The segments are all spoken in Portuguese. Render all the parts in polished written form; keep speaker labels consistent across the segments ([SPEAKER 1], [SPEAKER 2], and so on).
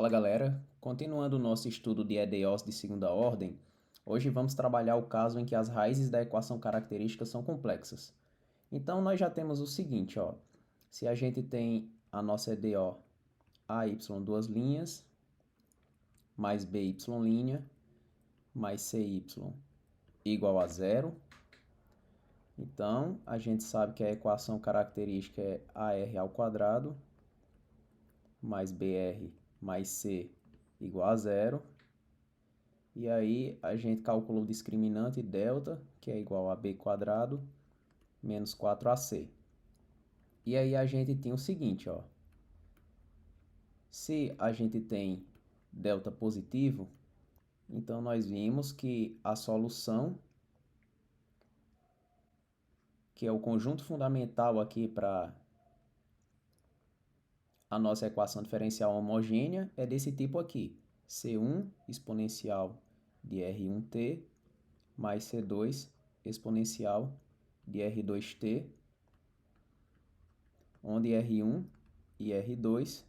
[SPEAKER 1] Fala galera, continuando o nosso estudo de EDOs de segunda ordem, hoje vamos trabalhar o caso em que as raízes da equação característica são complexas. Então nós já temos o seguinte, ó, se a gente tem a nossa EDO AY duas linhas, mais BY linha, mais CY igual a zero, então a gente sabe que a equação característica é AR ao quadrado mais BR mais C igual a zero. E aí a gente calcula o discriminante delta, que é igual a b quadrado menos 4ac. E aí a gente tem o seguinte, ó. Se a gente tem delta positivo, então nós vimos que a solução, que é o conjunto fundamental aqui para a nossa equação diferencial homogênea, é desse tipo aqui. C1 exponencial de R1t mais C2 exponencial de R2t, onde R1 e R2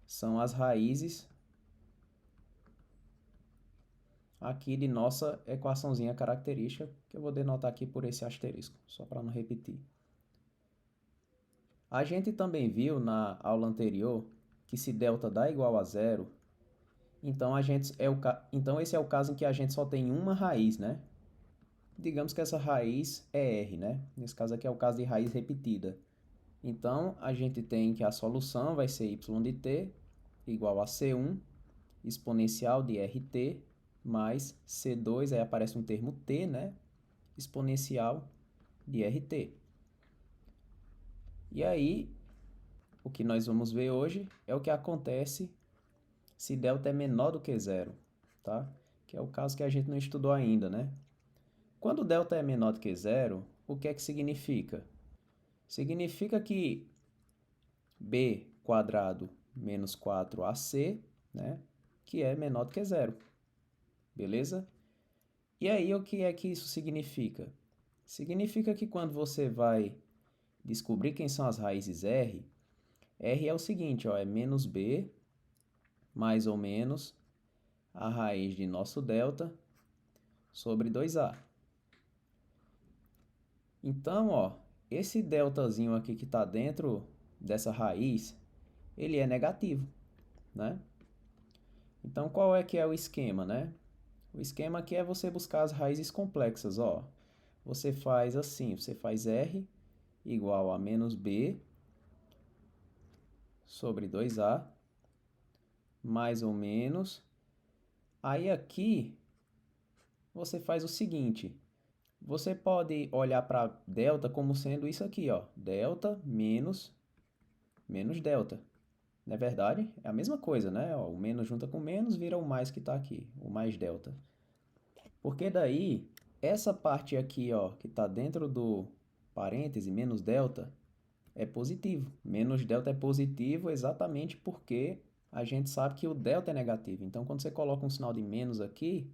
[SPEAKER 1] são as raízes aqui de nossa equaçãozinha característica, que eu vou denotar aqui por esse asterisco, só para não repetir. A gente também viu na aula anterior que se delta dá igual a zero, então, então esse é o caso em que a gente só tem uma raiz, né? Digamos que essa raiz é R, né? Nesse caso aqui é o caso de raiz repetida. Então, a gente tem que a solução vai ser y de t igual a C1 exponencial de RT mais C2, aí aparece um termo t, né? Exponencial de RT. E aí, o que nós vamos ver hoje é o que acontece se delta é menor do que zero, tá? Que é o caso que a gente não estudou ainda, né? Quando delta é menor do que zero, o que é que significa? Significa que b quadrado menos 4ac, né? Que é menor do que zero. Beleza? E aí, o que é que isso significa? Significa que quando você vai descobrir quem são as raízes R, R é o seguinte, ó, é menos B mais ou menos a raiz de nosso delta sobre 2A. Então, ó, esse deltazinho aqui que está dentro dessa raiz, ele é negativo, né? Então, qual é que é o esquema, né? O esquema aqui é você buscar as raízes complexas, ó. Você faz assim, você faz R igual a menos B sobre 2A, mais ou menos. Aí aqui, você faz o seguinte, você pode olhar para delta como sendo isso aqui, ó, delta menos delta. Não é verdade? É a mesma coisa, né? Ó, o menos junta com menos vira o mais que está aqui, o mais delta. Porque daí, essa parte aqui, ó, que está dentro do parêntese, menos delta, é positivo. Menos delta é positivo exatamente porque a gente sabe que o delta é negativo. Então, quando você coloca um sinal de menos aqui,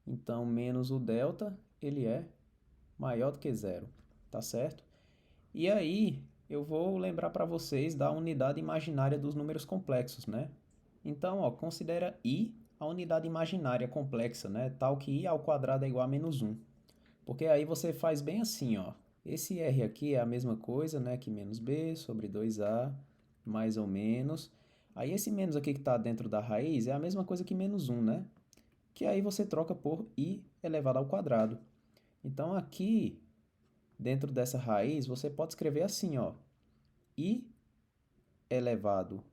[SPEAKER 1] então menos o delta, ele é maior do que zero, tá certo? E aí, eu vou lembrar para vocês da unidade imaginária dos números complexos, né? Então, ó, considera I a unidade imaginária complexa, né? Tal que I ao quadrado é igual a menos 1. Porque aí você faz bem assim, ó. Esse R aqui é a mesma coisa, né, que menos B sobre 2A, mais ou menos. Aí esse menos aqui que está dentro da raiz é a mesma coisa que menos 1, né? Que aí você troca por I elevado ao quadrado. Então aqui, dentro dessa raiz, você pode escrever assim, ó. I elevado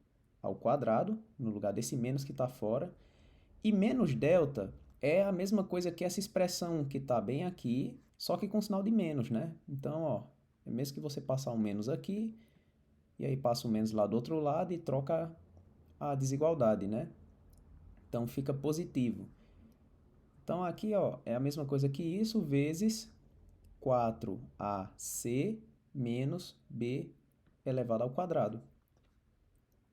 [SPEAKER 1] ao quadrado, no lugar desse menos que está fora. E menos delta é a mesma coisa que essa expressão que está bem aqui, só que com sinal de menos, né? Então, ó, é mesmo que você passar um menos aqui, e aí passa o menos lá do outro lado e troca a desigualdade, né? Então fica positivo. Então aqui, ó, é a mesma coisa que isso, vezes 4ac menos b elevado ao quadrado.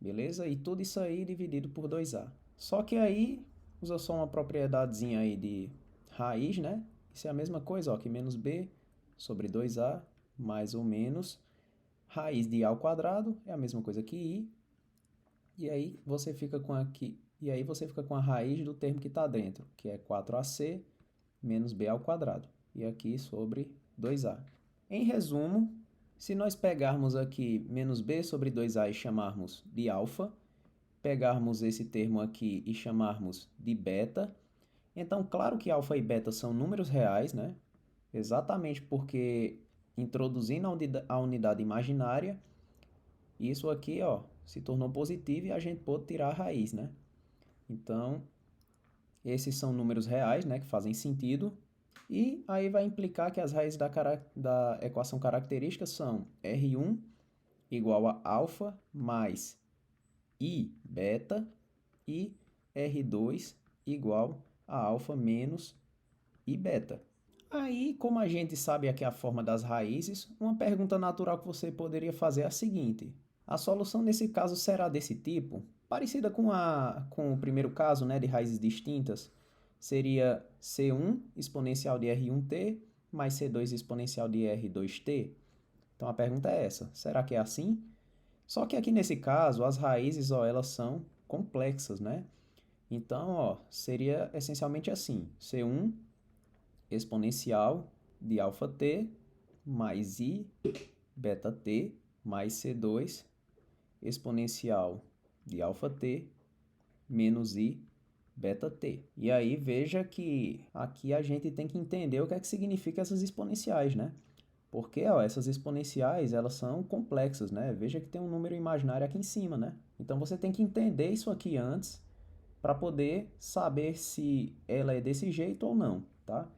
[SPEAKER 1] Beleza? E tudo isso aí dividido por 2a. Só que aí usa só uma propriedadezinha aí de raiz, né? Isso é a mesma coisa, ó, que menos b sobre 2a mais ou menos raiz de a ao quadrado é a mesma coisa que i. E aí você fica com aqui, e aí você fica com a raiz do termo que está dentro, que é 4ac menos b ao quadrado. E aqui sobre 2a. Em resumo, se nós pegarmos aqui menos b sobre 2a e chamarmos de alfa, pegarmos esse termo aqui e chamarmos de beta, então claro que alfa e beta são números reais, né? Exatamente porque introduzindo a unidade imaginária, isso aqui, ó, se tornou positivo e a gente pôde tirar a raiz, né? Então, esses são números reais, né, que fazem sentido. E aí vai implicar que as raízes da equação característica são R1 igual a alfa mais I beta e R2 igual a alfa menos I beta. Aí, como a gente sabe aqui a forma das raízes, uma pergunta natural que você poderia fazer é a seguinte: a solução nesse caso será desse tipo? Parecida com o primeiro caso, né, de raízes distintas, seria C1 exponencial de R1t mais C2 exponencial de R2t. Então a pergunta é essa: será que é assim? Só que aqui nesse caso, as raízes, ó, elas são complexas, né? Então, ó, seria essencialmente assim: C1 exponencial de alfa t mais i beta t mais C2 exponencial de alfa t menos i beta t. E aí veja que aqui a gente tem que entender o que é que significa essas exponenciais, né? Porque ó, essas exponenciais elas são complexas, né? Veja que tem um número imaginário aqui em cima, né? Então você tem que entender isso aqui antes para poder saber se ela é desse jeito ou não, tá?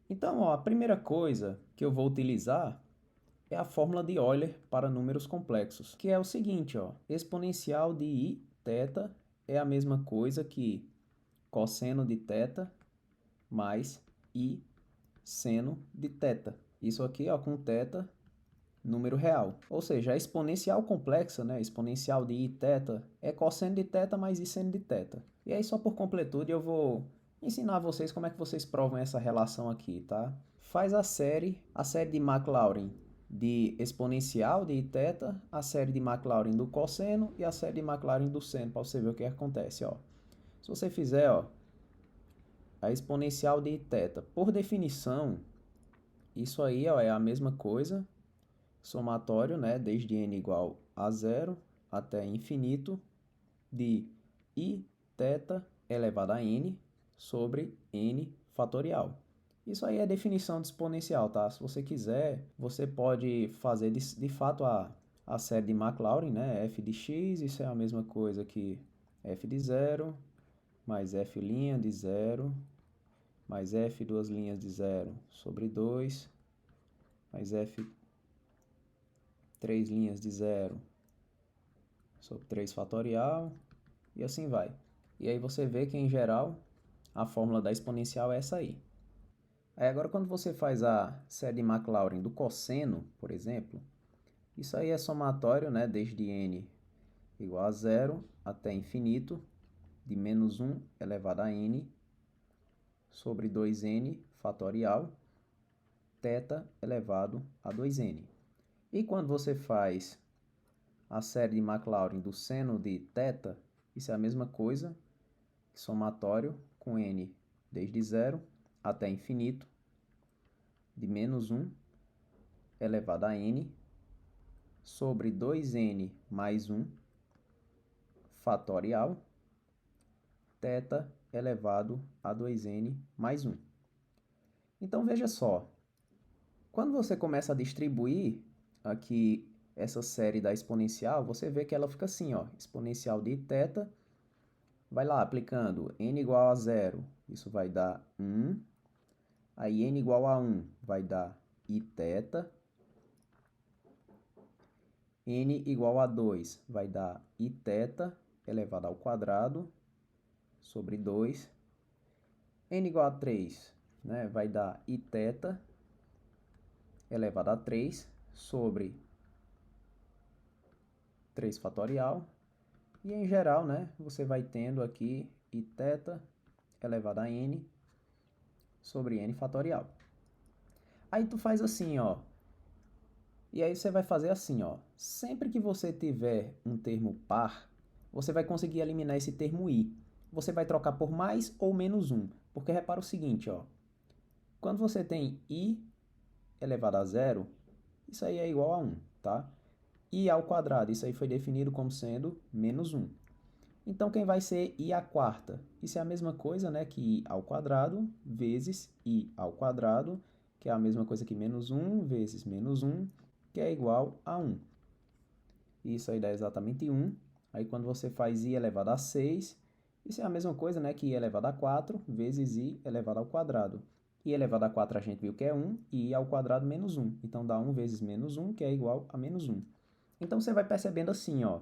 [SPEAKER 1] Então, ó, a primeira coisa que eu vou utilizar é a fórmula de Euler para números complexos, que é o seguinte, ó, exponencial de i θ é a mesma coisa que cosseno de θ mais i seno de θ. Isso aqui, ó, com θ, número real. Ou seja, a exponencial complexa, né, exponencial de i θ, é cosseno de θ mais i seno de θ. E aí, só por completude, eu vou ensinar vocês como é que vocês provam essa relação aqui, tá? Faz a série de Maclaurin de exponencial de iθ, a série de Maclaurin do cosseno e a série de Maclaurin do seno, para você ver o que acontece, ó. Se você fizer, ó, a exponencial de iθ, por definição, isso aí, ó, é a mesma coisa, somatório, né, desde n igual a zero até infinito, de iθ elevado a n sobre n fatorial. Isso aí é definição de exponencial, tá? Se você quiser, você pode fazer de fato a série de Maclaurin, né? F de x, isso é a mesma coisa que f de zero, mais f' de zero, mais f duas linhas de zero sobre 2, mais f três linhas de zero sobre 3 fatorial, e assim vai. E aí você vê que, em geral, a fórmula da exponencial é essa aí. Aí agora, quando você faz a série de Maclaurin do cosseno, por exemplo, isso aí é somatório, né, desde n igual a zero até infinito, de menos 1 elevado a n sobre 2n fatorial, θ elevado a 2n. E quando você faz a série de Maclaurin do seno de θ, isso é a mesma coisa, somatório com n desde zero até infinito, de menos 1 elevado a n sobre 2n mais 1 fatorial, θ elevado a 2n mais 1. Então, veja só, quando você começa a distribuir aqui essa série da exponencial, você vê que ela fica assim, ó, exponencial de θ, vai lá aplicando n igual a zero, isso vai dar 1, aí n igual a 1 vai dar iθ, n igual a 2 vai dar iθ elevado ao quadrado sobre 2. N igual a 3, né, vai dar iθ elevado a 3 sobre 3 fatorial. E em geral, né, você vai tendo aqui iθ elevado a n sobre n fatorial. Aí tu faz assim, ó. E aí você vai fazer assim, ó. Sempre que você tiver um termo par, você vai conseguir eliminar esse termo i. Você vai trocar por mais ou menos 1, porque repara o seguinte, ó. Quando você tem i elevado a zero, isso aí é igual a 1, tá? I ao quadrado, isso aí foi definido como sendo menos 1. Então, quem vai ser i à quarta? Isso é a mesma coisa, né, que i ao quadrado vezes i ao quadrado, que é a mesma coisa que menos 1 vezes menos 1, que é igual a 1. Isso aí dá exatamente 1. Aí, quando você faz i elevado a 6, isso é a mesma coisa, né, que i elevado a 4 vezes i elevado ao quadrado. I elevado a 4 a gente viu que é 1, e i ao quadrado menos 1. Então, dá 1 vezes menos 1, que é igual a menos 1. Então, você vai percebendo assim, ó.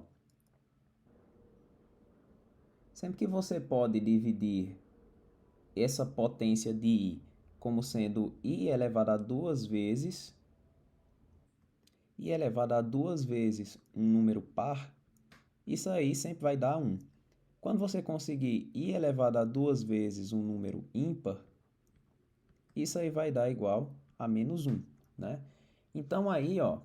[SPEAKER 1] Sempre que você pode dividir essa potência de i como sendo i elevado a 2 vezes, i elevado a 2 vezes um número par, isso aí sempre vai dar 1. Quando você conseguir i elevado a 2 vezes um número ímpar, isso aí vai dar igual a menos 1, né? Então aí, ó,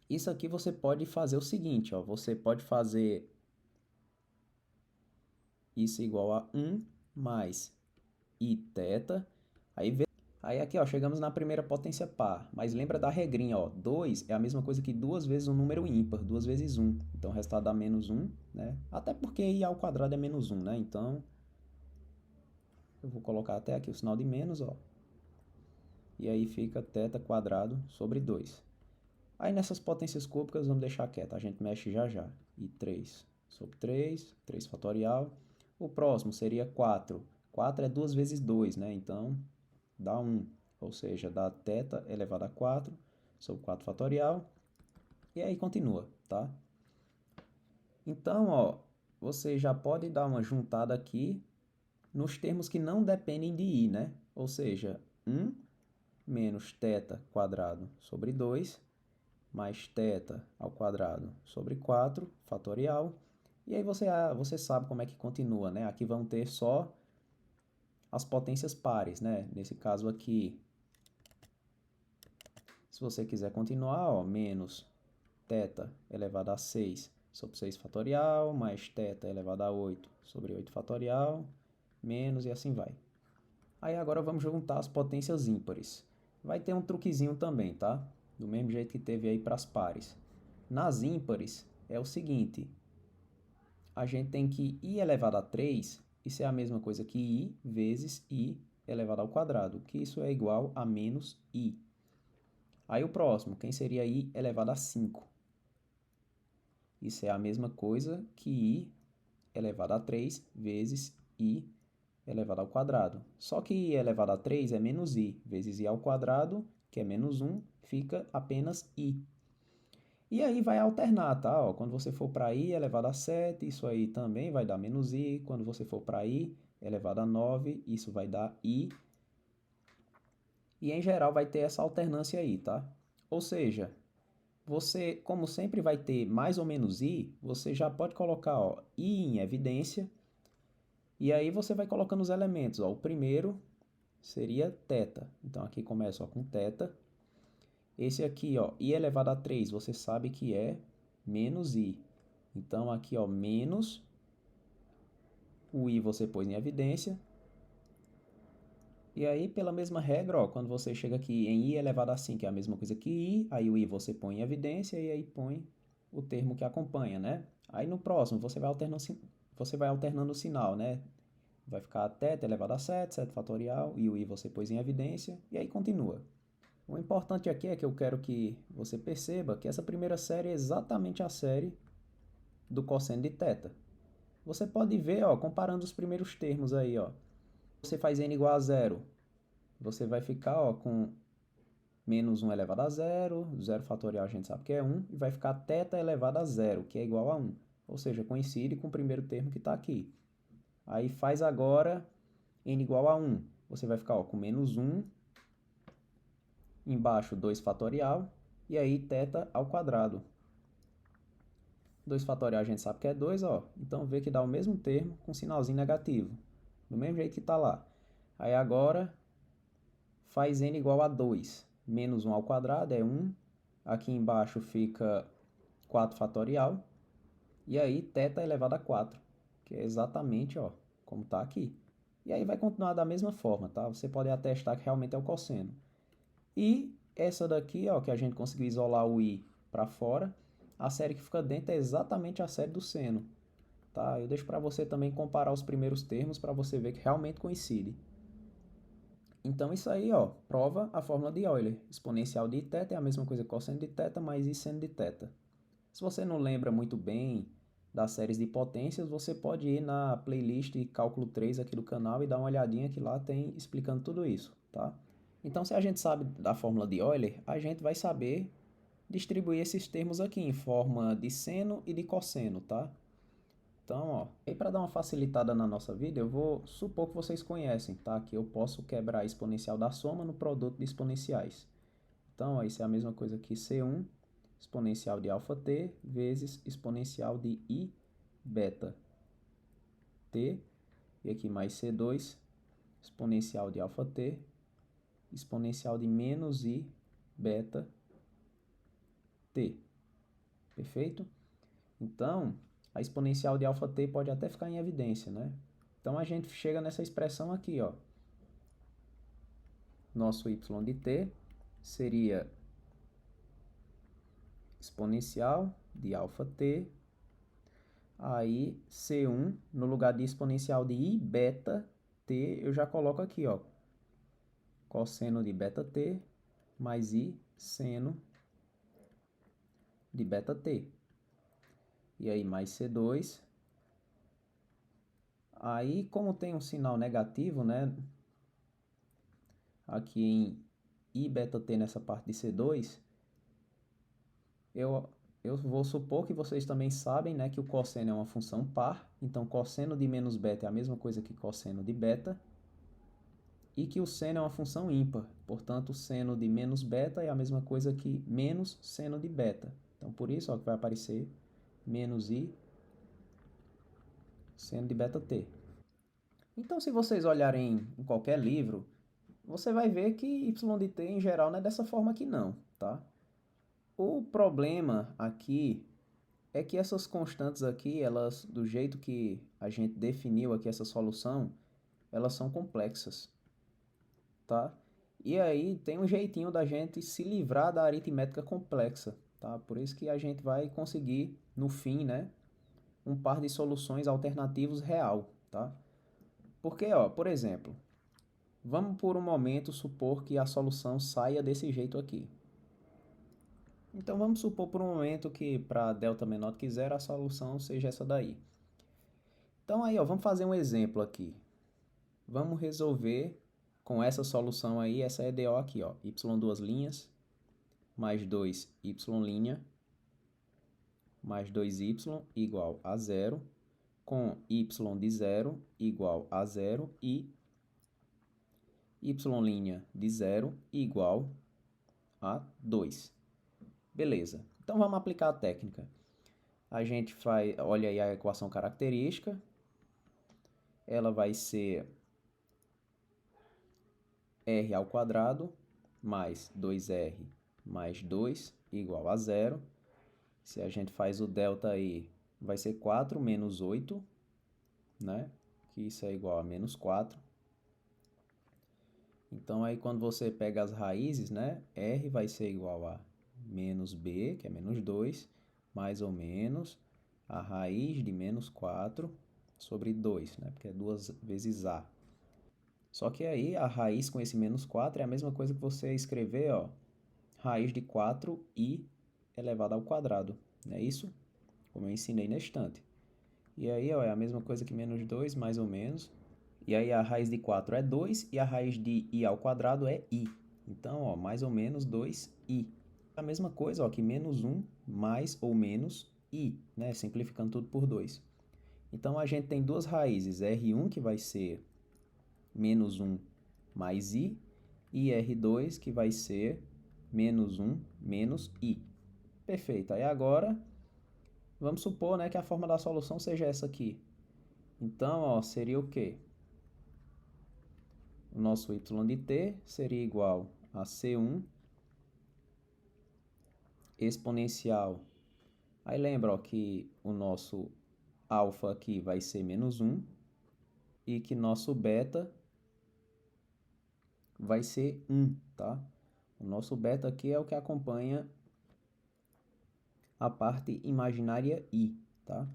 [SPEAKER 1] isso aqui você pode fazer o seguinte, ó, você pode fazer isso igual a 1 mais i θ, aí aqui, ó, chegamos na primeira potência par, mas lembra da regrinha, ó, 2 é a mesma coisa que 2 vezes um número ímpar, 2 vezes 1, então o resultado dá menos 1, né? Até porque i ao quadrado é menos 1, né? Então, eu vou colocar até aqui o sinal de menos, ó, e aí fica θ quadrado sobre 2. Aí nessas potências cúbicas vamos deixar quieto, a gente mexe já já. E 3 sobre 3, 3 fatorial. O próximo seria 4. 4 é 2 vezes 2, né? Então, dá 1. Ou seja, dá θ elevado a 4 sobre 4 fatorial. E aí continua, tá? Então, ó, você já pode dar uma juntada aqui nos termos que não dependem de i, né? Ou seja, 1 menos θ quadrado sobre 2 mais θ ao quadrado sobre 4 fatorial. E aí você sabe como é que continua, né? Aqui vão ter só as potências pares, né? Nesse caso aqui, se você quiser continuar, ó, menos θ elevado a 6 sobre 6 fatorial, mais θ elevado a 8 sobre 8 fatorial, menos e assim vai. Aí agora vamos juntar as potências ímpares. Vai ter um truquezinho também, tá? Do mesmo jeito que teve aí para as pares. Nas ímpares é o seguinte, a gente tem que i elevado a 3, isso é a mesma coisa que i vezes i elevado ao quadrado, que isso é igual a menos i. Aí o próximo, quem seria i elevado a 5? Isso é a mesma coisa que i elevado a 3 vezes i elevado ao quadrado. Só que i elevado a 3 é menos i vezes i ao quadrado, que é menos 1, fica apenas i. E aí vai alternar, tá? Ó, quando você for para i elevado a 7, isso aí também vai dar menos i. Quando você for para i elevado a 9, isso vai dar i. E em geral vai ter essa alternância aí, tá? Ou seja, você, como sempre vai ter mais ou menos i, você já pode colocar, ó, i em evidência. E aí você vai colocando os elementos, ó. O primeiro seria θ. Então aqui começa, ó, com θ. Esse aqui, ó, i elevado a 3, você sabe que é menos i. Então, aqui, ó, menos o i você pôs em evidência. E aí, pela mesma regra, ó, quando você chega aqui em i elevado a 5, é a mesma coisa que i, aí o i você põe em evidência e aí põe o termo que acompanha, né? Aí no próximo, você vai alternando o sinal, né? Vai ficar θ elevado a 7, 7 fatorial, e o i você pôs em evidência, e aí continua. O importante aqui é que eu quero que você perceba que essa primeira série é exatamente a série do cosseno de θ. Você pode ver, ó, comparando os primeiros termos aí, ó. Você faz n igual a zero, você vai ficar, ó, com menos 1 elevado a zero, 0 fatorial a gente sabe que é 1, e vai ficar θ elevado a zero, que é igual a 1. Ou seja, coincide com o primeiro termo que está aqui. Aí faz agora n igual a 1. Você vai ficar, ó, com menos 1, embaixo 2 fatorial, e aí θ ao quadrado. 2 fatorial a gente sabe que é 2, ó. Então vê que dá o mesmo termo com sinalzinho negativo. Do mesmo jeito que está lá. Aí agora faz n igual a 2. Menos 1 ao quadrado é 1. Aqui embaixo fica 4 fatorial. E aí θ elevado a 4, que é exatamente, ó, como está aqui. E aí vai continuar da mesma forma, tá? Você pode atestar que realmente é o cosseno. E essa daqui, ó, que a gente conseguiu isolar o i para fora, a série que fica dentro é exatamente a série do seno, tá? Eu deixo para você também comparar os primeiros termos para você ver que realmente coincide. Então isso aí, ó, prova a fórmula de Euler. Exponencial de θ é a mesma coisa que cosseno de θ mais i seno de θ. Se você não lembra muito bem das séries de potências, você pode ir na playlist Cálculo 3 aqui do canal e dar uma olhadinha que lá tem explicando tudo isso, tá? Então, se a gente sabe da fórmula de Euler, a gente vai saber distribuir esses termos aqui em forma de seno e de cosseno, tá? Então, ó, e para dar uma facilitada na nossa vida, eu vou supor que vocês conhecem, tá? Que eu posso quebrar a exponencial da soma no produto de exponenciais. Então, ó, isso é a mesma coisa que C1 exponencial de αt vezes exponencial de i beta t, e aqui mais C2 exponencial de αt exponencial de menos i beta t. Perfeito? Então, a exponencial de αt pode até ficar em evidência, né? Então, a gente chega nessa expressão aqui, ó. Nosso y de t seria exponencial de αt, aí C1, no lugar de exponencial de i beta t, eu já coloco aqui, ó, cosseno de beta t mais i seno de beta t. E aí mais C2. Aí, como tem um sinal negativo, né, aqui em i beta t nessa parte de C2, eu vou supor que vocês também sabem, né, que o cosseno é uma função par, então cosseno de menos beta é a mesma coisa que cosseno de beta, e que o seno é uma função ímpar, portanto, o seno de menos beta é a mesma coisa que menos seno de beta. Então, por isso, ó, que vai aparecer menos i seno de beta t. Então, se vocês olharem em qualquer livro, você vai ver que y de t em geral não é dessa forma aqui não, tá? O problema aqui é que essas constantes aqui, elas, do jeito que a gente definiu aqui essa solução, elas são complexas, tá? E aí tem um jeitinho da gente se livrar da aritmética complexa, tá? Por isso que a gente vai conseguir, no fim, né, um par de soluções alternativos real, tá? Porque, ó, por exemplo, vamos por um momento supor que a solução saia desse jeito aqui. Então vamos supor por um momento que para delta menor do que zero a solução seja essa daí. Então aí, ó, vamos fazer um exemplo aqui. Vamos resolver com essa solução aí, essa EDO aqui, ó, y duas linhas, mais 2y' mais 2y igual a zero, com y de zero igual a zero e y' de zero igual a 2. Beleza. Então vamos aplicar a técnica. A gente olha aí a equação característica. Ela vai ser r ao quadrado mais 2r mais 2 igual a zero. Se a gente faz o delta aí, vai ser 4 menos 8, né? Que isso é igual a menos 4. Então, aí quando você pega as raízes, né? R vai ser igual a menos B, que é menos 2, mais ou menos a raiz de menos 4 sobre 2, né? Porque é 2 vezes A. Só que aí a raiz com esse menos 4 é a mesma coisa que você escrever, ó, raiz de 4i elevado ao quadrado, não é isso? Como eu ensinei na estante. E aí, ó, é a mesma coisa que menos 2, mais ou menos. E aí a raiz de 4 é 2 e a raiz de i ao quadrado é i. Então, ó, mais ou menos 2i. A mesma coisa, ó, que menos 1 mais ou menos i, né? Simplificando tudo por 2. Então, a gente tem duas raízes, R1 que vai ser menos 1 mais i e R2 que vai ser menos 1 menos i. Perfeito. Aí agora, vamos supor, né, que a forma da solução seja essa aqui. Então, ó, seria o quê? O nosso y de t seria igual a C1 exponencial Aí lembra, ó, que o nosso alfa aqui vai ser menos 1 e que nosso beta vai ser 1, tá? O nosso beta aqui é o que acompanha a parte imaginária i, tá?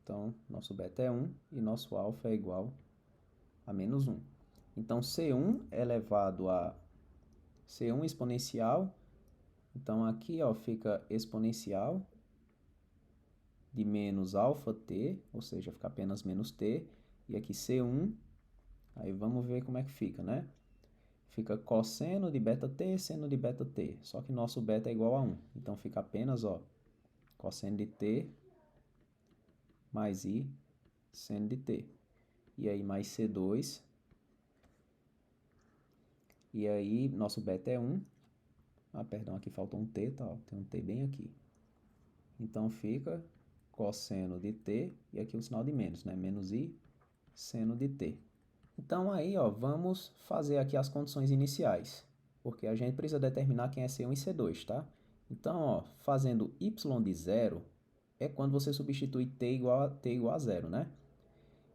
[SPEAKER 1] Então, nosso beta é 1 e nosso alfa é igual a menos 1. Então, C1 elevado a C1 exponencial. Então, aqui ó, fica exponencial de menos alfa t, ou seja, fica apenas menos t. E aqui C1, aí vamos ver como é que fica, né? Fica cosseno de beta t, seno de beta t. Só que nosso beta é igual a 1. Então, fica apenas, ó, cosseno de t mais i seno de t. E aí, mais C2. E aí, nosso beta é 1. Ah, perdão, aqui faltou um t, tá? Tem um t bem aqui. Então, fica cosseno de t, e aqui o sinal de menos, né? Menos i seno de t. Então, aí, ó, vamos fazer aqui as condições iniciais, porque a gente precisa determinar quem é C1 e C2, tá? Então, ó, fazendo y de zero é quando você substitui t igual a zero, né?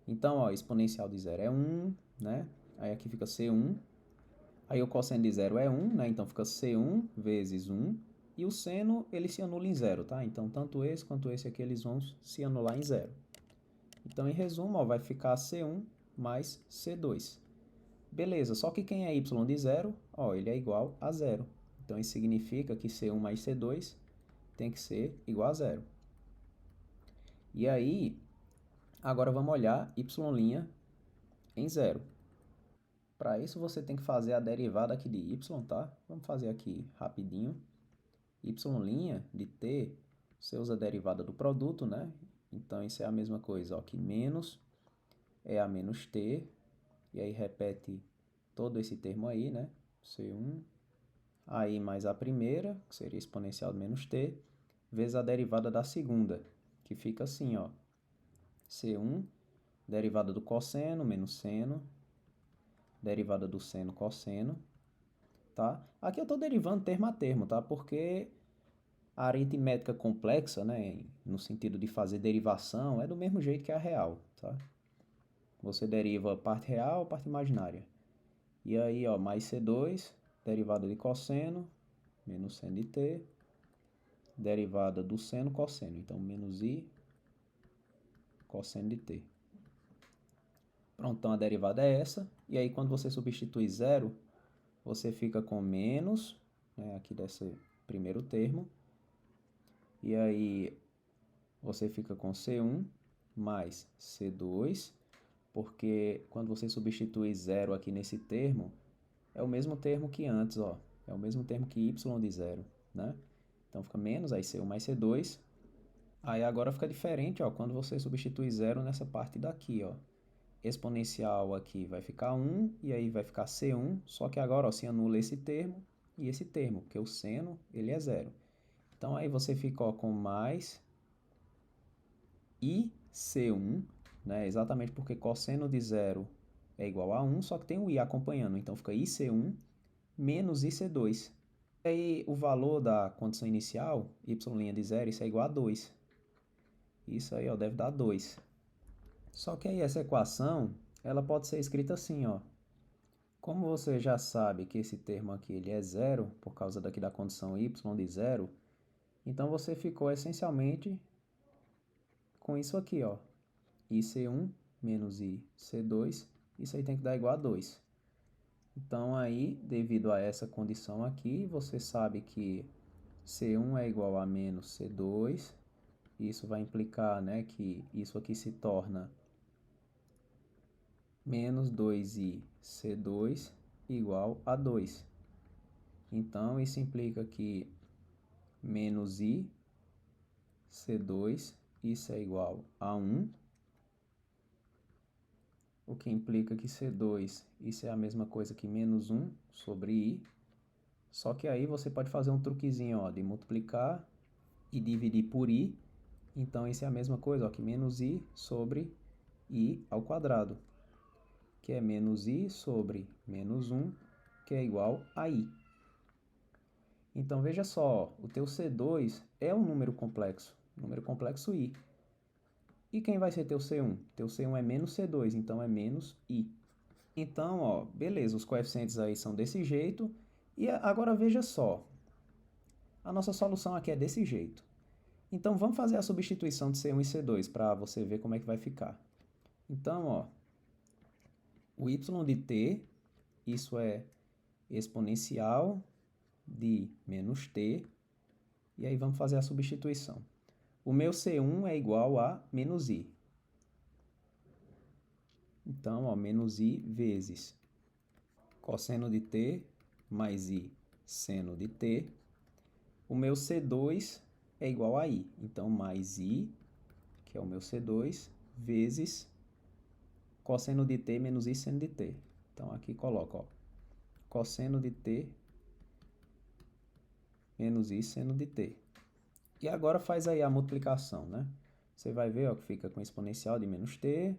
[SPEAKER 1] Então, ó, exponencial de zero é 1, né? Aí aqui fica C1. Aí o cosseno de zero é 1, né? Então fica C1 vezes 1. E o seno, ele se anula em zero, tá? Então, tanto esse quanto esse aqui, eles vão se anular em zero. Então, em resumo, ó, vai ficar C1 mais C2. Beleza, só que quem é y de zero, ó, ele é igual a zero. Então, isso significa que C1 mais C2 tem que ser igual a zero. E aí, agora vamos olhar y' em zero. Para isso, você tem que fazer a derivada aqui de y, tá? Vamos fazer aqui rapidinho. Y' de t, você usa a derivada do produto, né? Então, isso é a mesma coisa, ó, que menos é a menos t, e aí repete todo esse termo aí, né? C1, aí mais a primeira, que seria exponencial de menos t, vezes a derivada da segunda, que fica assim, ó. C1, derivada do cosseno, menos seno, derivada do seno, cosseno, tá? Aqui eu estou derivando termo a termo, tá? Porque a aritmética complexa, né, no sentido de fazer derivação, é do mesmo jeito que a real, tá? Você deriva parte real, parte imaginária. E aí, ó, mais C2, derivada de cosseno, menos seno de t, derivada do seno, cosseno. Então, menos i, cosseno de t. Pronto, então a derivada é essa. E aí, quando você substitui zero, você fica com menos, né, aqui desse primeiro termo. E aí, você fica com C1 mais C2, porque quando você substitui zero aqui nesse termo, é o mesmo termo que antes, ó. É o mesmo termo que y de zero, né? Então fica menos, aí C1 mais C2. Aí agora fica diferente, ó, quando você substitui zero nessa parte daqui, ó. Exponencial aqui vai ficar 1, e aí vai ficar C1, só que agora, ó, se anula esse termo e esse termo, porque o seno, ele é zero. Então aí você fica, ó, com mais IC1, né? Exatamente porque cosseno de zero é igual a 1, só que tem o i acompanhando, então fica IC1 menos IC2. E aí o valor da condição inicial, y' de zero, isso é igual a 2. Isso aí, ó, deve dar 2. Só que aí essa equação, ela pode ser escrita assim, ó. Como você já sabe que esse termo aqui ele é zero, por causa daqui da condição y de zero, então você ficou essencialmente com isso aqui, ó. IC1 menos IC2, isso aí tem que dar igual a 2. Então aí, devido a essa condição aqui, você sabe que C1 é igual a menos C2. Isso vai implicar, né, que isso aqui se torna menos 2i C2 igual a 2. Então, isso implica que menos i C2, isso é igual a 1. O que implica que C2, isso é a mesma coisa que menos 1 sobre i. Só que aí você pode fazer um truquezinho, ó, de multiplicar e dividir por i. Então, isso é a mesma coisa, ó, que menos i sobre i ao quadrado, que é menos i sobre menos 1, que é igual a i. Então, veja só, o teu C2 é um número complexo I. E quem vai ser teu C1? Teu C1 é menos C2, então é menos I. Então, ó, beleza, os coeficientes aí são desse jeito. E agora veja só, a nossa solução aqui é desse jeito. Então, vamos fazer a substituição de C1 e C2 para você ver como é que vai ficar. Então, ó, o y de t, isso é exponencial de menos t, e aí vamos fazer a substituição. O meu C1 é igual a menos i. Então, ó, menos i vezes cosseno de t mais i seno de t. O meu C2 é igual a i. Então, mais i, que é o meu C2, vezes cosseno de t menos i seno de t. Então, aqui coloco, ó, cosseno de t menos i seno de t. E agora faz aí a multiplicação, né? Você vai ver, ó, que fica com exponencial de menos t.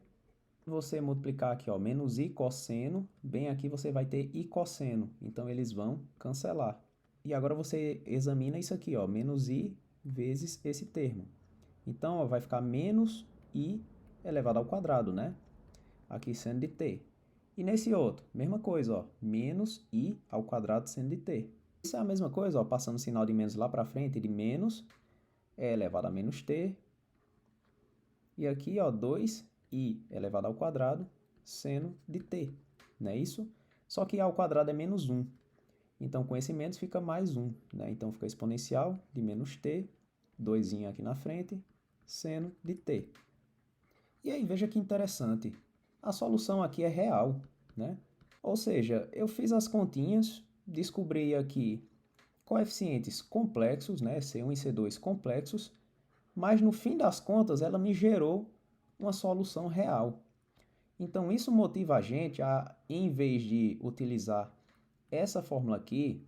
[SPEAKER 1] Você multiplicar aqui, ó, menos i cosseno, bem aqui você vai ter i cosseno. Então, eles vão cancelar. E agora você examina isso aqui, ó, menos i vezes esse termo. Então, ó, vai ficar menos i elevado ao quadrado, né? Aqui seno de t. E nesse outro, mesma coisa, ó, menos i ao quadrado seno de t. Isso é a mesma coisa, ó, passando o sinal de menos lá para frente, de menos é elevado a menos t. E aqui, ó, 2i elevado ao quadrado seno de t, não é isso? Só que i ao quadrado é menos 1. Então, com esse menos fica mais 1, né? Então, fica exponencial de menos t, 2 aqui na frente, seno de t. E aí, veja que interessante. A solução aqui é real, né? Ou seja, eu fiz as continhas, descobri aqui coeficientes complexos, né? C1 e C2 complexos, mas no fim das contas ela me gerou uma solução real. Então, isso motiva a gente a, em vez de utilizar essa fórmula aqui,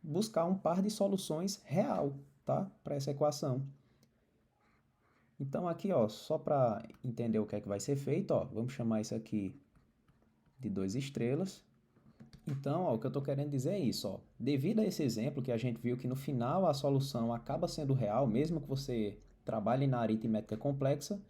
[SPEAKER 1] buscar um par de soluções real, tá? Para essa equação. Então, aqui, ó, só para entender o que é que vai ser feito, ó, vamos chamar isso aqui de 2 estrelas. Então, ó, o que eu estou querendo dizer é isso, ó. Devido a esse exemplo que a gente viu que no final a solução acaba sendo real, mesmo que você trabalhe na aritmética complexa,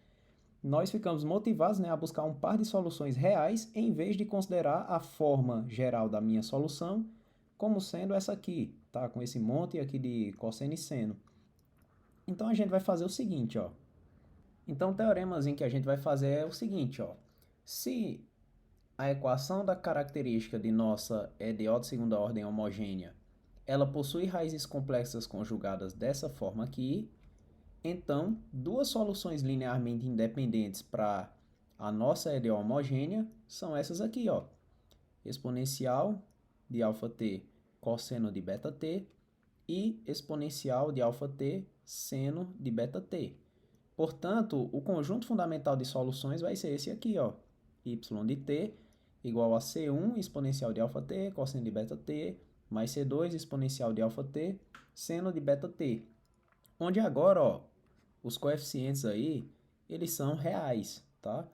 [SPEAKER 1] nós ficamos motivados, né, a buscar um par de soluções reais em vez de considerar a forma geral da minha solução como sendo essa aqui, tá? Com esse monte aqui de cosseno e seno. Então, a gente vai fazer o seguinte, ó. Então, o teoremazinho que a gente vai fazer é o seguinte, ó. Se a equação da característica de nossa EDO de segunda ordem homogênea, ela possui raízes complexas conjugadas dessa forma aqui, então, duas soluções linearmente independentes para a nossa EDO homogênea são essas aqui, ó. Exponencial de αt cosseno de βt e exponencial de αt seno de βt. Portanto, o conjunto fundamental de soluções vai ser esse aqui, ó. Y de t igual a C1 exponencial de αt cosseno de βt mais C2 exponencial de αt seno de βt. Onde agora, ó, os coeficientes aí, eles são reais, tá?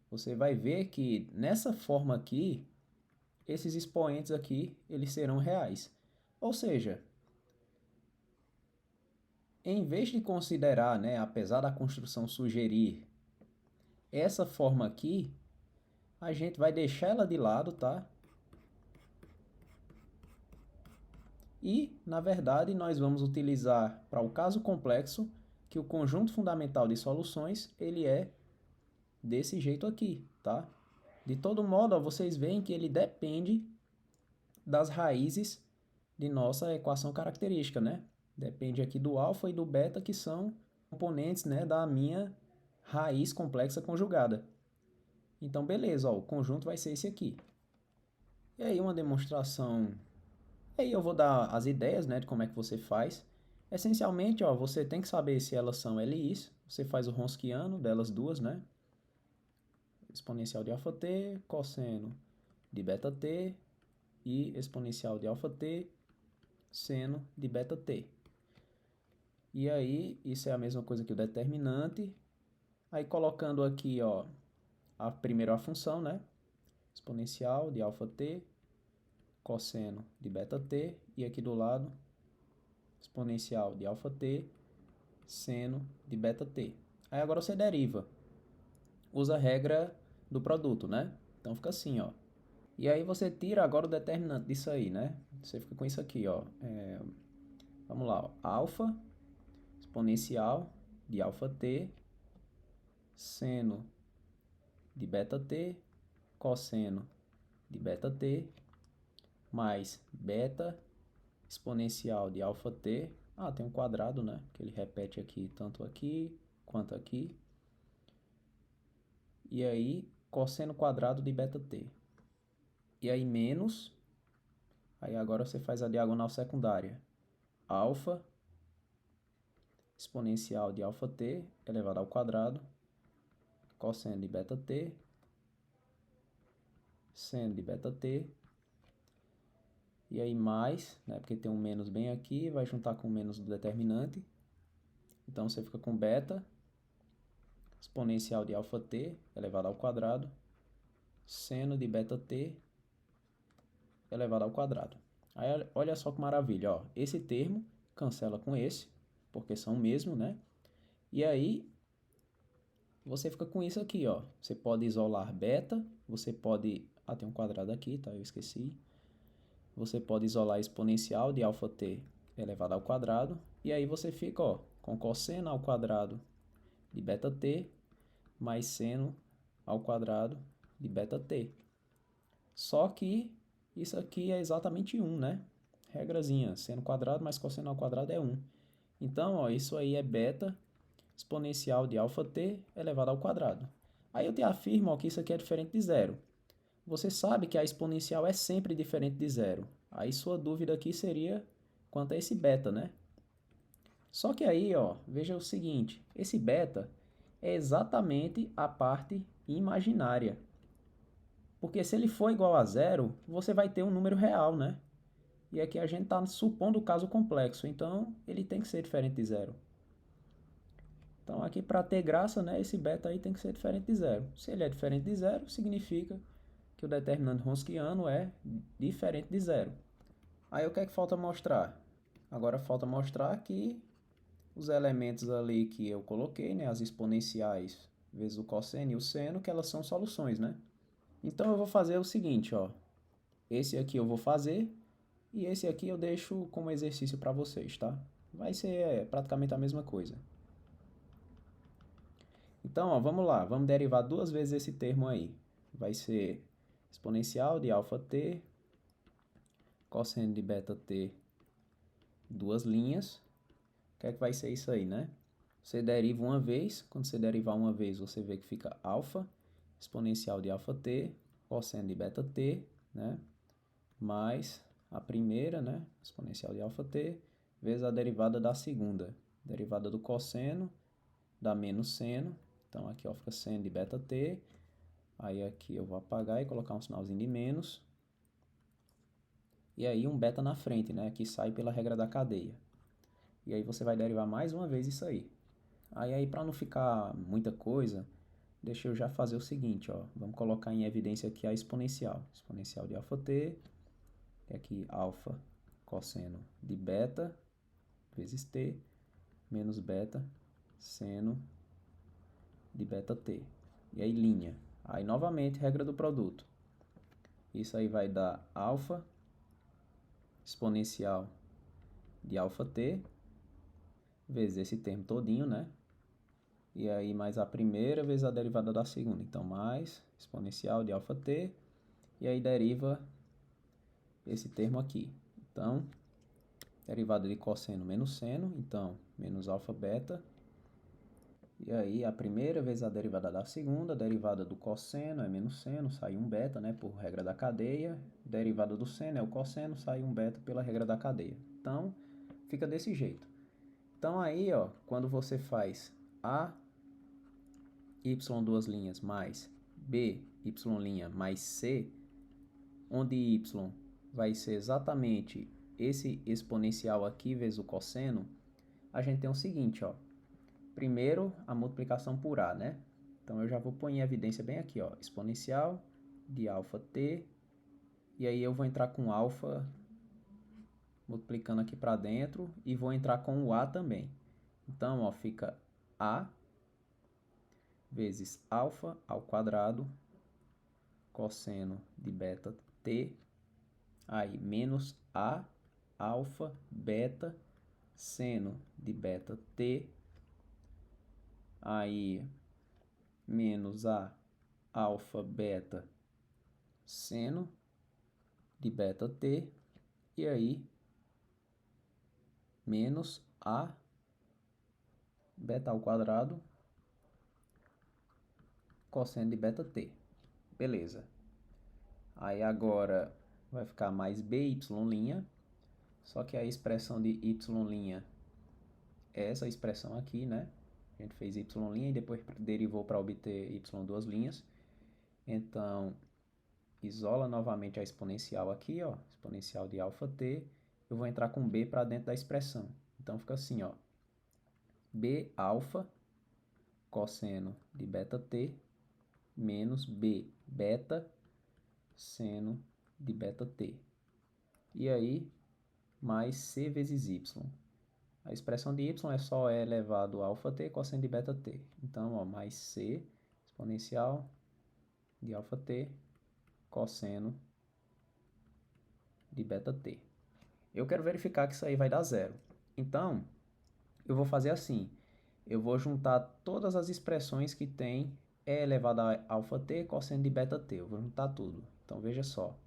[SPEAKER 1] Você vai ver que nessa forma aqui, esses expoentes aqui, eles serão reais. Ou seja, em vez de considerar, né, apesar da construção sugerir essa forma aqui, a gente vai deixar ela de lado, tá? E, na verdade, nós vamos utilizar para o caso complexo que o conjunto fundamental de soluções, ele é desse jeito aqui, tá? De todo modo, ó, vocês veem que ele depende das raízes de nossa equação característica, né? Depende aqui do alfa e do beta, que são componentes, né, da minha raiz complexa conjugada. Então, beleza, ó, o conjunto vai ser esse aqui. E aí, uma demonstração. E aí eu vou dar as ideias, né, de como é que você faz. Essencialmente, ó, você tem que saber se elas são LIs. Você faz o Wronskiano delas duas, né? Exponencial de αt, cosseno de βt e exponencial de αt, seno de βt. E aí, isso é a mesma coisa que o determinante. Aí, colocando aqui, ó, primeiro a função, né? Exponencial de αt, cosseno de βt, e aqui do lado, exponencial de alfa t, seno de beta t. Aí agora você deriva. Usa a regra do produto, né? Então fica assim, ó. E aí você tira agora o determinante disso aí, né? Você fica com isso aqui, ó. Vamos lá, ó. Alfa exponencial de alfa t, seno de beta t, cosseno de beta t, mais beta exponencial de alfa t. Ah, tem um quadrado, né? Que ele repete aqui, tanto aqui quanto aqui. E aí, cosseno quadrado de beta t. E aí, menos. Aí agora você faz a diagonal secundária. Alfa exponencial de alfa t elevado ao quadrado, cosseno de beta t, seno de beta t, e aí mais, né, porque tem um menos bem aqui, vai juntar com o menos do determinante, então você fica com beta exponencial de alfa t elevado ao quadrado, seno de beta t elevado ao quadrado. Aí olha só que maravilha, ó, esse termo cancela com esse, porque são o mesmo, né? E aí você fica com isso aqui, ó. Você pode isolar beta, você pode... Ah, tem um quadrado aqui, tá? Eu esqueci. Você pode isolar a exponencial de alfa t elevado ao quadrado. E aí você fica, ó, com cosseno ao quadrado de beta t mais seno ao quadrado de beta t. Só que isso aqui é exatamente 1, né? Regrazinha, seno quadrado mais cosseno ao quadrado é 1. Então, ó, isso aí é beta exponencial de alfa t elevado ao quadrado. Aí eu te afirmo, ó, que isso aqui é diferente de zero. Você sabe que a exponencial é sempre diferente de zero. Aí sua dúvida aqui seria quanto a esse beta, né? Só que aí, ó, veja o seguinte, esse beta é exatamente a parte imaginária. Porque se ele for igual a zero, você vai ter um número real, né? E aqui a gente está supondo o caso complexo, então ele tem que ser diferente de zero. Então aqui para ter graça, né, esse beta aí tem que ser diferente de zero. Se ele é diferente de zero, significa que o determinante Wronskiano é diferente de zero. Aí o que é que falta mostrar? Agora falta mostrar que os elementos ali que eu coloquei, né, as exponenciais vezes o cosseno e o seno, que elas são soluções, né? Então eu vou fazer o seguinte, ó. Esse aqui eu vou fazer e esse aqui eu deixo como exercício para vocês, tá? Vai ser praticamente a mesma coisa. Então, ó, vamos lá, vamos derivar duas vezes esse termo aí. Vai ser exponencial de alfa t, cosseno de beta t, duas linhas. O que é que vai ser isso aí, né? Você deriva uma vez, quando você derivar uma vez, você vê que fica alfa, exponencial de alfa t, cosseno de beta t, né? Mais a primeira, né? Exponencial de alfa t, vezes a derivada da segunda. Derivada do cosseno dá menos seno. Então aqui ó, fica seno de beta t. Aí aqui eu vou apagar e colocar um sinalzinho de menos. E aí um beta na frente, né? Que sai pela regra da cadeia. E aí você vai derivar mais uma vez isso aí. Aí para não ficar muita coisa, deixa eu já fazer o seguinte, ó. Vamos colocar em evidência aqui a exponencial. Exponencial de alfa t. E aqui alfa cosseno de beta vezes t menos beta seno de beta t. E aí linha. Aí novamente regra do produto. Isso aí vai dar alfa exponencial de alfa t vezes esse termo todinho, né? E aí mais a primeira vezes a derivada da segunda. Então mais exponencial de alfa t e aí deriva esse termo aqui. Então derivada de cosseno menos seno, então menos alfa beta. E aí a primeira vezes a derivada da segunda, a derivada do cosseno é menos seno, sai um beta, né, por regra da cadeia. Derivada do seno é o cosseno, sai um beta pela regra da cadeia. Então, fica desse jeito. Então aí, ó, quando você faz A, y duas linhas mais B, y' mais C, onde y vai ser exatamente esse exponencial aqui vezes o cosseno, a gente tem o seguinte, ó. Primeiro, a multiplicação por A, né? Então, eu já vou pôr em evidência bem aqui, ó. Exponencial de alfa t. E aí, eu vou entrar com alfa multiplicando aqui para dentro e vou entrar com o A também. Então, ó, fica A vezes alfa ao quadrado cosseno de beta t, aí menos A alfa beta seno de beta t, aí menos A alfa beta seno de beta t, e aí menos A beta ao quadrado cosseno de beta t. Beleza. Aí agora vai ficar mais by', só que a expressão de y' é essa expressão aqui, né? A gente fez y' e depois derivou para obter y duas linhas. Então, isola novamente a exponencial aqui, ó, exponencial de alfa t. Eu vou entrar com b para dentro da expressão. Então, fica assim, ó, b alfa cosseno de beta t menos b beta seno de beta t. E aí, mais c vezes y. A expressão de y é só e elevado a alfa t cosseno de beta t. Então, ó, mais c exponencial de alfa t cosseno de beta t. Eu quero verificar que isso aí vai dar zero. Então, eu vou fazer assim. Eu vou juntar todas as expressões que tem e elevado a alfa t cosseno de beta t. Eu vou juntar tudo. Então, veja só.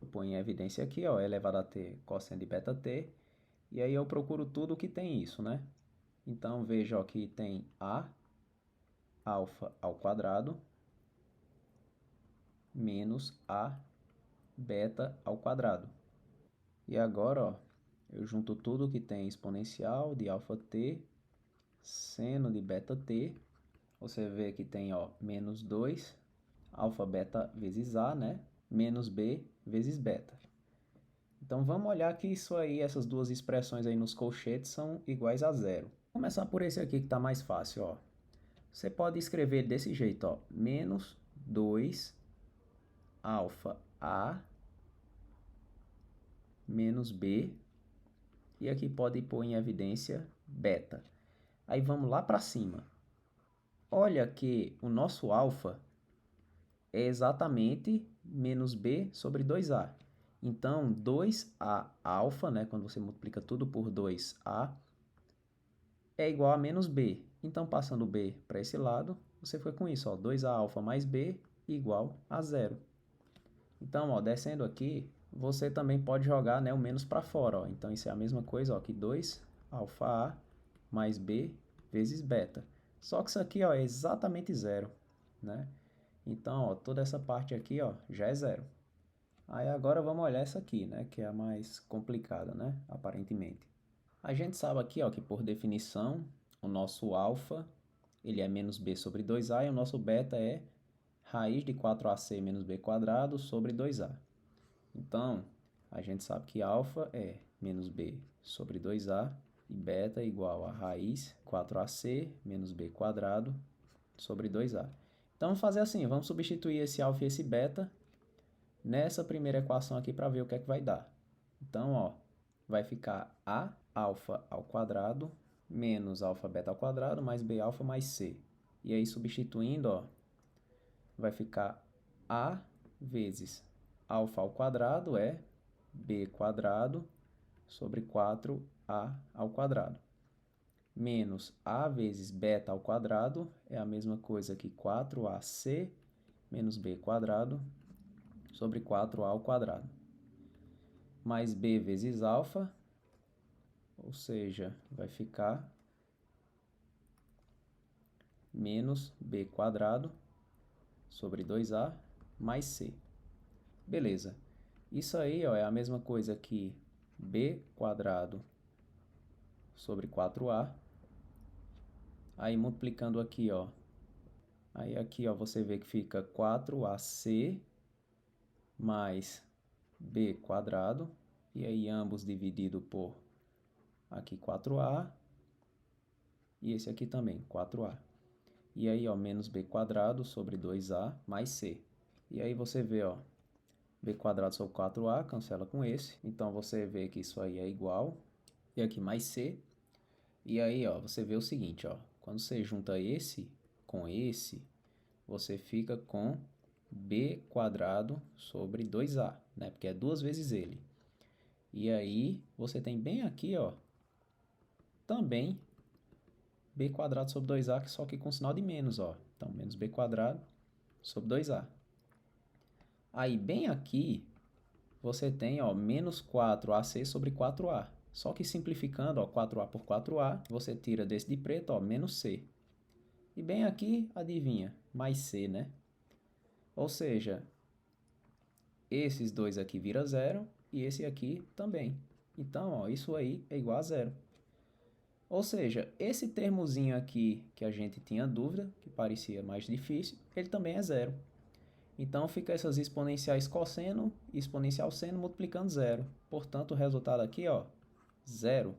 [SPEAKER 1] Eu ponho em evidência aqui, ó, e elevado a t cosseno de beta t. E aí eu procuro tudo que tem isso, né? Então, veja, ó, que tem a alfa ao quadrado menos a beta ao quadrado. E agora, ó, eu junto tudo que tem exponencial de alfa t, seno de beta t. Você vê que tem, ó, menos 2, alfa beta vezes a, né? Menos b vezes beta. Então, vamos olhar que isso aí, essas duas expressões aí nos colchetes são iguais a zero. Vou começar por esse aqui que está mais fácil, ó. Você pode escrever desse jeito, ó, menos 2 alfa a menos b, e aqui pode pôr em evidência beta. Aí vamos lá para cima. Olha que o nosso alfa é exatamente menos b sobre 2a. Então, 2a alfa, né, quando você multiplica tudo por 2a, é igual a menos b. Então, passando b para esse lado, você fica com isso, ó, 2a alfa mais b igual a zero. Então, ó, descendo aqui, você também pode jogar, né, o menos para fora. Ó. Então, isso é a mesma coisa, ó, que 2 alfa a mais b vezes beta. Só que isso aqui, ó, é exatamente zero, né? Então, ó, toda essa parte aqui, ó, já é zero. Aí agora vamos olhar essa aqui, né, que é a mais complicada, né, aparentemente. A gente sabe aqui, ó, que por definição, o nosso alfa, ele é menos b sobre 2a e o nosso beta é raiz de 4ac menos b quadrado sobre 2a. Então, a gente sabe que alfa é menos b sobre 2a e beta é igual a raiz 4ac menos b quadrado sobre 2a. Então, vamos fazer assim, vamos substituir esse alfa e esse beta nessa primeira equação aqui para ver o que é que vai dar. Então, ó, vai ficar a alfa ao quadrado menos alfa beta ao quadrado mais b alfa mais c. E aí, substituindo, ó, vai ficar a vezes alfa ao quadrado é b quadrado sobre 4a ao quadrado. Menos a vezes beta ao quadrado é a mesma coisa que 4ac menos b quadrado sobre 4a ao quadrado. Mais b vezes alfa, ou seja, vai ficar menos b quadrado sobre 2a mais c. Beleza. Isso aí, ó, é a mesma coisa que b quadrado sobre 4a. Aí multiplicando aqui, ó. Aí aqui, ó, você vê que fica 4ac mais b quadrado. E aí ambos dividido por aqui 4a. E esse aqui também, 4a. E aí, ó, menos b quadrado sobre 2a mais c. E aí você vê, ó, b quadrado sobre 4a, cancela com esse. Então, você vê que isso aí é igual. E aqui mais c. E aí, ó, você vê o seguinte, ó. Quando você junta esse com esse, você fica com b quadrado sobre 2a, né? Porque é 2 vezes ele. E aí, você tem bem aqui, ó, também b quadrado sobre 2a, só que com sinal de menos, ó. Então, menos b quadrado sobre 2a. Aí, bem aqui, você tem, ó, menos 4ac sobre 4a. Só que simplificando, ó, 4a por 4a, você tira desse de preto, ó, menos c. E bem aqui, adivinha, mais c, né? Ou seja, esses dois aqui vira zero e esse aqui também. Então, ó, isso aí é igual a zero. Ou seja, esse termozinho aqui que a gente tinha dúvida, que parecia mais difícil, ele também é zero. Então, fica essas exponenciais cosseno e exponencial seno multiplicando zero. Portanto, o resultado aqui, ó, zero.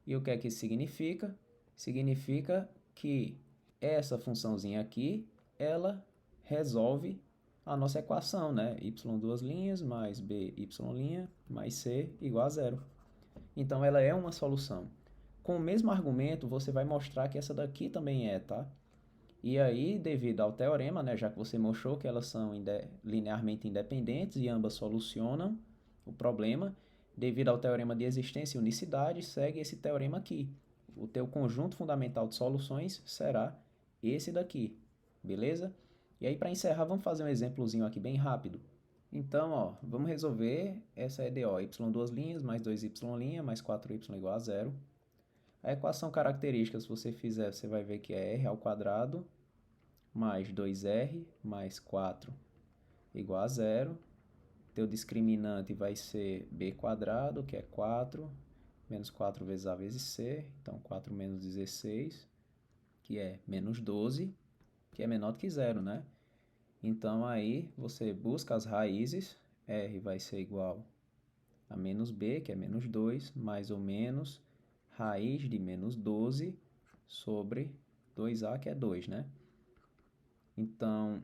[SPEAKER 1] E o que é que isso significa? Significa que essa funçãozinha aqui, ela resolve a nossa equação, né? Y duas linhas mais b y' mais c igual a zero. Então, ela é uma solução. Com o mesmo argumento, você vai mostrar que essa daqui também é, tá? E aí, devido ao teorema, né, já que você mostrou que elas são linearmente independentes e ambas solucionam o problema, devido ao teorema de existência e unicidade, segue esse teorema aqui. O teu conjunto fundamental de soluções será esse daqui, beleza? E aí, para encerrar, vamos fazer um exemplozinho aqui bem rápido. Então, ó, vamos resolver essa EDO, y duas linhas mais 2y' mais 4y igual a zero. A equação característica, se você fizer, você vai ver que é r ao quadrado mais 2r mais 4 igual a zero. Teu discriminante vai ser b quadrado, que é 4, menos 4 vezes a vezes c, então 4 menos 16, que é menos 12, que é menor do que zero, né? Então, aí, você busca as raízes, r vai ser igual a menos b, que é menos 2, mais ou menos raiz de menos 12 sobre 2a, que é 2, né? Então,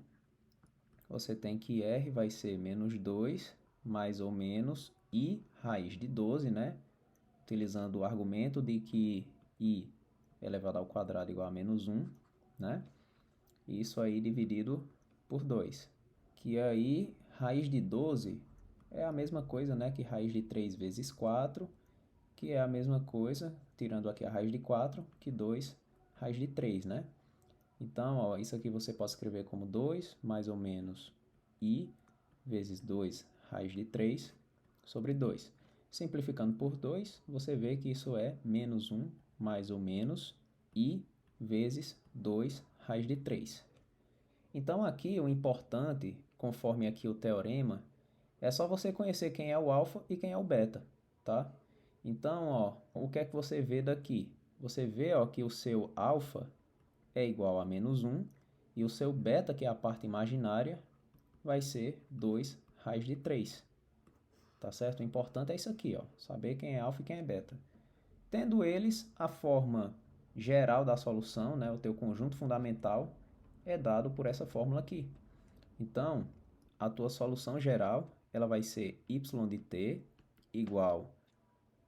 [SPEAKER 1] você tem que r vai ser menos 2, mais ou menos i raiz de 12, né? Utilizando o argumento de que i elevado ao quadrado igual a menos 1, né? Isso aí dividido por 2. Que aí, raiz de 12 é a mesma coisa, né? Que raiz de 3 vezes 4, que é a mesma coisa, tirando aqui a raiz de 4, que 2 raiz de 3, né? Então, ó, isso aqui você pode escrever como 2 mais ou menos i vezes 2 raiz de 3 sobre 2. Simplificando por 2, você vê que isso é menos 1 mais ou menos i vezes 2 raiz de 3. Então, aqui o importante, conforme aqui o teorema, é só você conhecer quem é o alfa e quem é o beta, tá? Então, ó, o que é que você vê daqui? Você vê, ó, que o seu alfa é igual a menos 1 e o seu beta, que é a parte imaginária, vai ser 2 raiz de 3. Tá certo? O importante é isso aqui, ó, saber quem é alfa e quem é beta. Tendo eles, a forma geral da solução, né, o teu conjunto fundamental, é dado por essa fórmula aqui. Então, a tua solução geral, ela vai ser y de t igual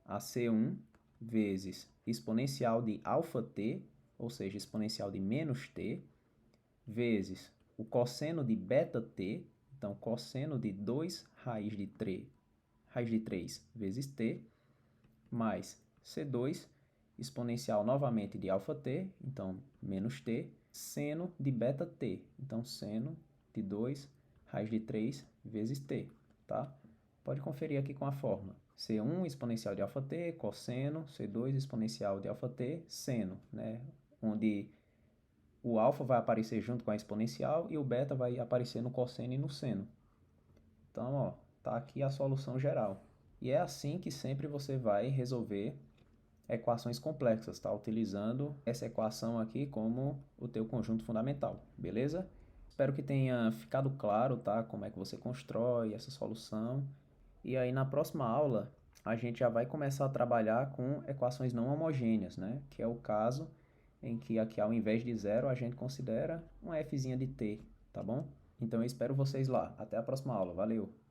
[SPEAKER 1] a C1 vezes exponencial de alfa t, ou seja, exponencial de menos t, vezes o cosseno de beta t, então cosseno de 2 raiz de 3 vezes t, mais C2, exponencial novamente de alfa t, então menos t, seno de beta t, então seno de 2 raiz de 3 vezes t, tá? Pode conferir aqui com a fórmula. C1 exponencial de alfa t, cosseno, C2 exponencial de alfa t, seno, né? Onde o alfa vai aparecer junto com a exponencial e o beta vai aparecer no cosseno e no seno. Então, ó, tá aqui a solução geral. E é assim que sempre você vai resolver equações complexas, tá? Utilizando essa equação aqui como o teu conjunto fundamental, beleza? Espero que tenha ficado claro, tá? Como é que você constrói essa solução. E aí na próxima aula a gente já vai começar a trabalhar com equações não homogêneas, né? Que é o caso em que aqui ao invés de zero a gente considera uma fzinha de t, tá bom? Então eu espero vocês lá. Até a próxima aula. Valeu!